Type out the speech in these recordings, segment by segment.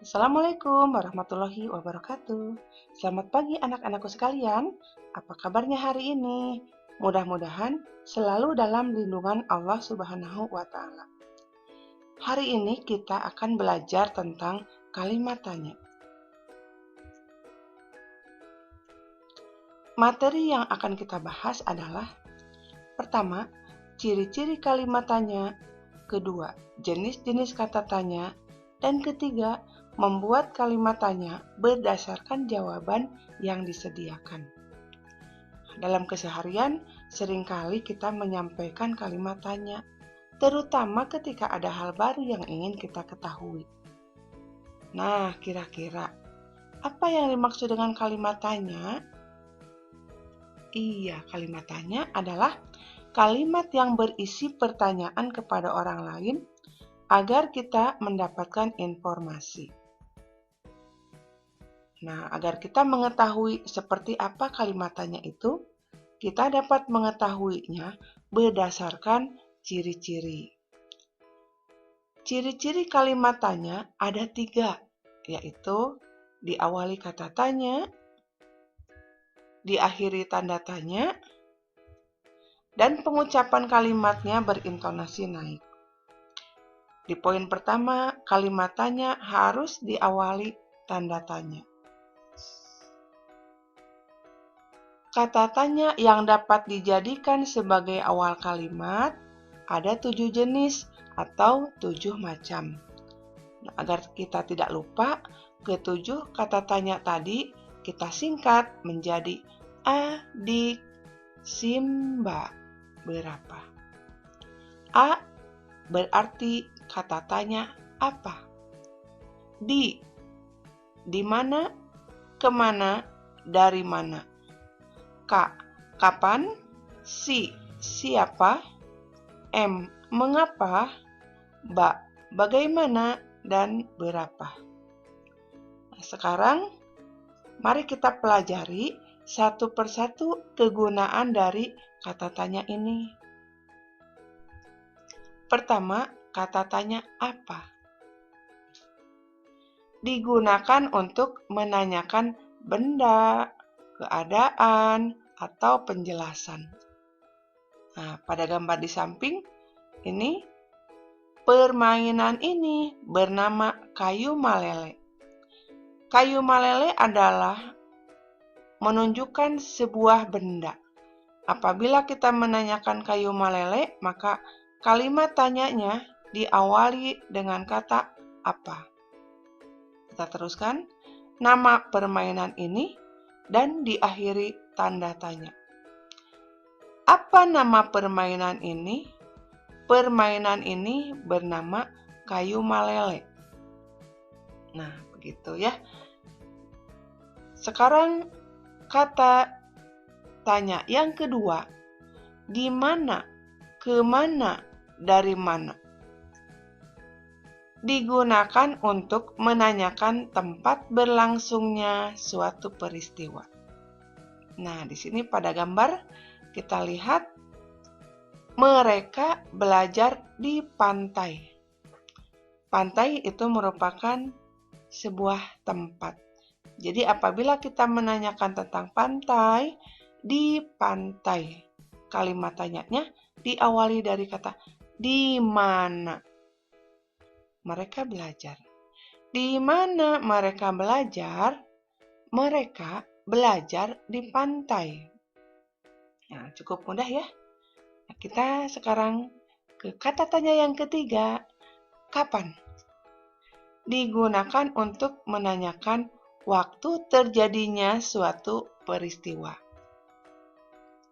Assalamualaikum warahmatullahi wabarakatuh. Selamat pagi anak-anakku sekalian. Apa kabarnya hari ini? Mudah-mudahan selalu dalam lindungan Allah Subhanahu wa Ta'ala. Hari ini kita akan belajar tentang kalimat tanya. Materi yang akan kita bahas adalah: pertama, ciri-ciri kalimat tanya; kedua, jenis-jenis kata tanya; dan ketiga, membuat kalimat tanya berdasarkan jawaban yang disediakan. Dalam keseharian, seringkali kita menyampaikan kalimat tanya, terutama ketika ada hal baru yang ingin kita ketahui. Nah, kira-kira apa yang dimaksud dengan kalimat tanya? Iya, kalimat tanya adalah kalimat yang berisi pertanyaan kepada orang lain agar kita mendapatkan informasi. Nah, agar kita mengetahui seperti apa kalimat tanya itu, kita dapat mengetahuinya berdasarkan ciri-ciri. Ciri-ciri kalimat tanya ada 3, yaitu diawali kata tanya, diakhiri tanda tanya, dan pengucapan kalimatnya berintonasi naik. Di poin pertama, kalimat tanya harus diawali tanda tanya. Kata tanya yang dapat dijadikan sebagai awal kalimat ada 7 jenis atau 7 macam. Nah, agar kita tidak lupa, ke-7 kata tanya tadi kita singkat menjadi adik Simba berapa? A berarti kata tanya apa? Di mana, kemana, dari mana? K, kapan? Si, siapa? M, mengapa? Ba, bagaimana, dan berapa? Nah, sekarang mari kita pelajari satu persatu kegunaan dari kata tanya ini. Pertama, kata tanya apa? Digunakan untuk menanyakan benda, keadaan, atau penjelasan. Nah, pada gambar di samping ini, permainan ini bernama kayu malele. Kayu malele adalah menunjukkan sebuah benda. Apabila kita menanyakan kayu malele, maka kalimat tanyanya diawali dengan kata apa. Kita teruskan, nama permainan ini, dan diakhiri tanda tanya. Apa nama permainan ini? Permainan ini bernama kayu malele. Nah, begitu ya. Sekarang kata tanya yang kedua, di mana, kemana, dari mana? Digunakan untuk menanyakan tempat berlangsungnya suatu peristiwa. Nah, di sini pada gambar kita lihat mereka belajar di pantai. Pantai itu merupakan sebuah tempat. Jadi apabila kita menanyakan tentang pantai, di pantai, kalimat tanyanya diawali dari kata di mana. Mereka belajar. Di mana mereka belajar? Mereka belajar di pantai. Nah, cukup mudah ya. Nah, kita sekarang ke kata tanya yang ketiga, kapan? Digunakan untuk menanyakan waktu terjadinya suatu peristiwa.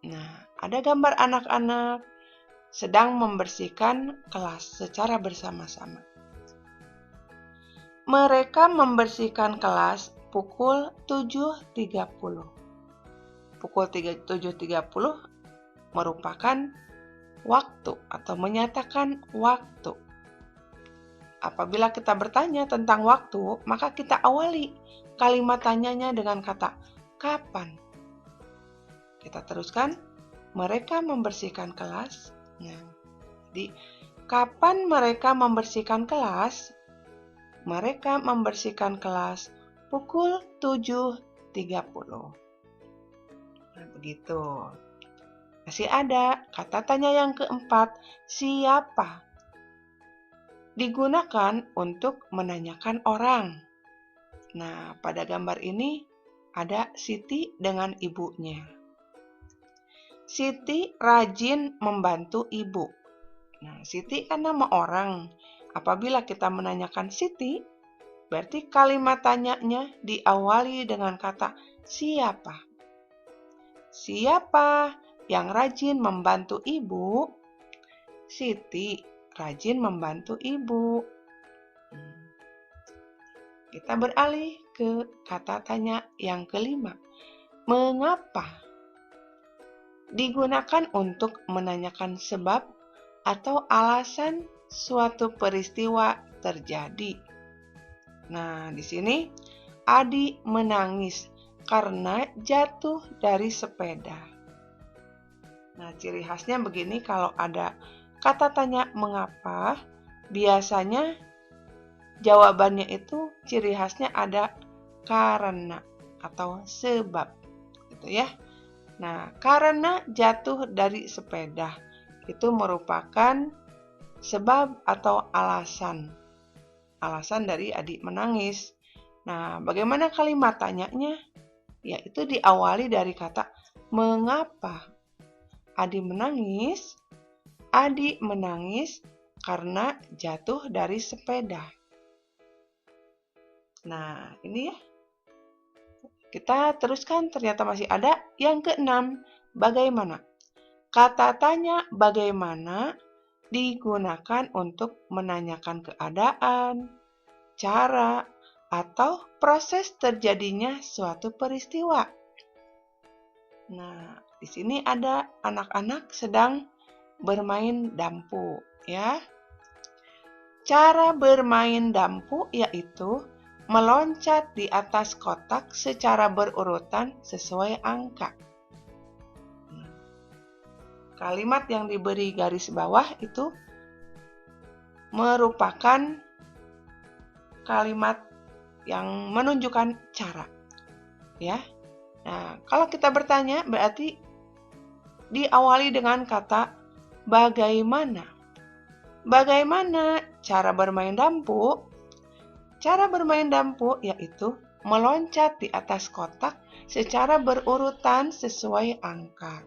Nah, ada gambar anak-anak sedang membersihkan kelas secara bersama-sama. Mereka membersihkan kelas pukul 7.30. Pukul 7.30 merupakan waktu atau menyatakan waktu. Apabila kita bertanya tentang waktu, maka kita awali kalimat tanyanya dengan kata kapan. Kita teruskan, mereka membersihkan kelas. Nah, jadi kapan mereka membersihkan kelas? mereka membersihkan kelas pukul 7.30. Nah, begitu. Masih ada kata tanya yang keempat, siapa? Digunakan untuk menanyakan orang. Nah, pada gambar ini ada Siti dengan ibunya. Siti rajin membantu ibu. Nah, Siti kan nama orang. Apabila kita menanyakan Siti, berarti kalimat tanyanya diawali dengan kata siapa. Siapa yang rajin membantu ibu? Siti rajin membantu ibu. Kita beralih ke kata tanya yang kelima. Mengapa? Digunakan untuk menanyakan sebab atau alasan suatu peristiwa terjadi. Nah, di sini Adi menangis karena jatuh dari sepeda. Nah, ciri khasnya begini kalau ada kata tanya mengapa, biasanya jawabannya itu ciri khasnya ada karena atau sebab, gitu ya. Nah, karena jatuh dari sepeda itu merupakan sebab atau alasan dari adik menangis. Nah, bagaimana kalimat tanyanya? Yaitu diawali dari kata mengapa. Adik menangis karena jatuh dari sepeda. Nah, ini ya. Kita teruskan, ternyata masih ada yang keenam. Bagaimana? Kata tanya bagaimana digunakan untuk menanyakan keadaan, cara, atau proses terjadinya suatu peristiwa. Nah, di sini ada anak-anak sedang bermain dampu, ya. Cara bermain dampu yaitu meloncat di atas kotak secara berurutan sesuai angka. Kalimat yang diberi garis bawah itu merupakan kalimat yang menunjukkan cara, ya. Nah, kalau kita bertanya berarti diawali dengan kata bagaimana. Bagaimana cara bermain dampu? Cara bermain dampu yaitu meloncat di atas kotak secara berurutan sesuai angka.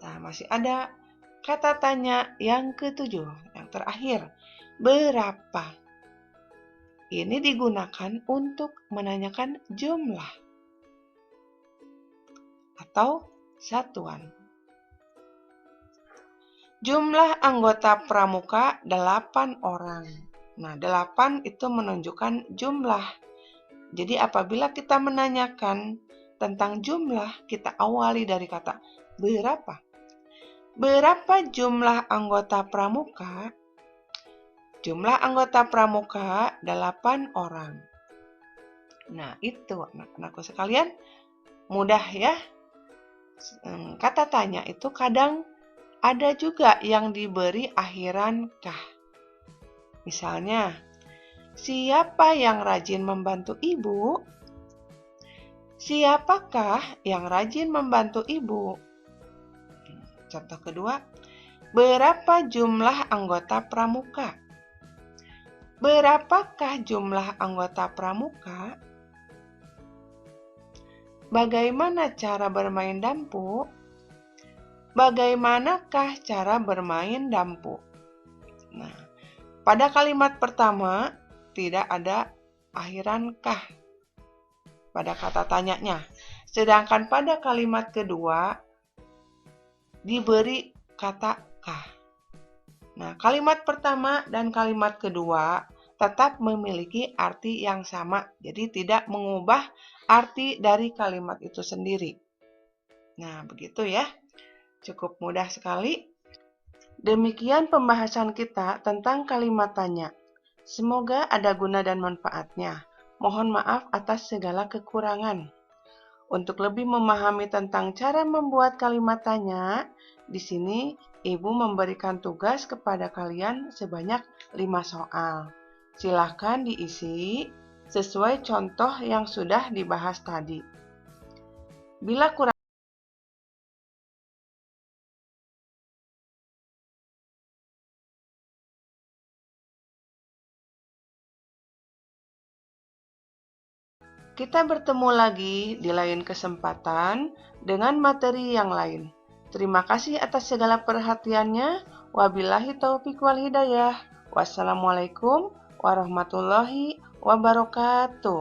Nah, masih ada kata tanya yang ketujuh, yang terakhir. Berapa? Ini digunakan untuk menanyakan jumlah atau satuan. Jumlah anggota pramuka 8 orang. Nah, 8 itu menunjukkan jumlah. Jadi apabila kita menanyakan tentang jumlah, kita awali dari kata berapa. Berapa jumlah anggota pramuka? Jumlah anggota pramuka 8 orang. Nah, itu anak-anakku sekalian, mudah ya. Kata tanya itu kadang ada juga yang diberi akhiran kah. Misalnya, siapa yang rajin membantu ibu? Siapakah yang rajin membantu ibu? Contoh kedua, berapa jumlah anggota pramuka? Berapakah jumlah anggota pramuka? Bagaimana cara bermain dampu? Bagaimanakah cara bermain dampu? Nah, pada kalimat pertama tidak ada akhiran kah pada kata tanyanya. Sedangkan pada kalimat kedua diberi kata kah. Nah, kalimat pertama dan kalimat kedua tetap memiliki arti yang sama, jadi tidak mengubah arti dari kalimat itu sendiri. Nah, begitu ya. Cukup mudah sekali. Demikian pembahasan kita tentang kalimat tanya. Semoga ada guna dan manfaatnya. Mohon maaf atas segala kekurangan. Untuk lebih memahami tentang cara membuat kalimat tanya, di sini Ibu memberikan tugas kepada kalian sebanyak 5 soal. Silahkan diisi sesuai contoh yang sudah dibahas tadi. Bila kurang, kita bertemu lagi di lain kesempatan dengan materi yang lain. Terima kasih atas segala perhatiannya. Wabillahi taufiq wal hidayah. Wassalamualaikum warahmatullahi wabarakatuh.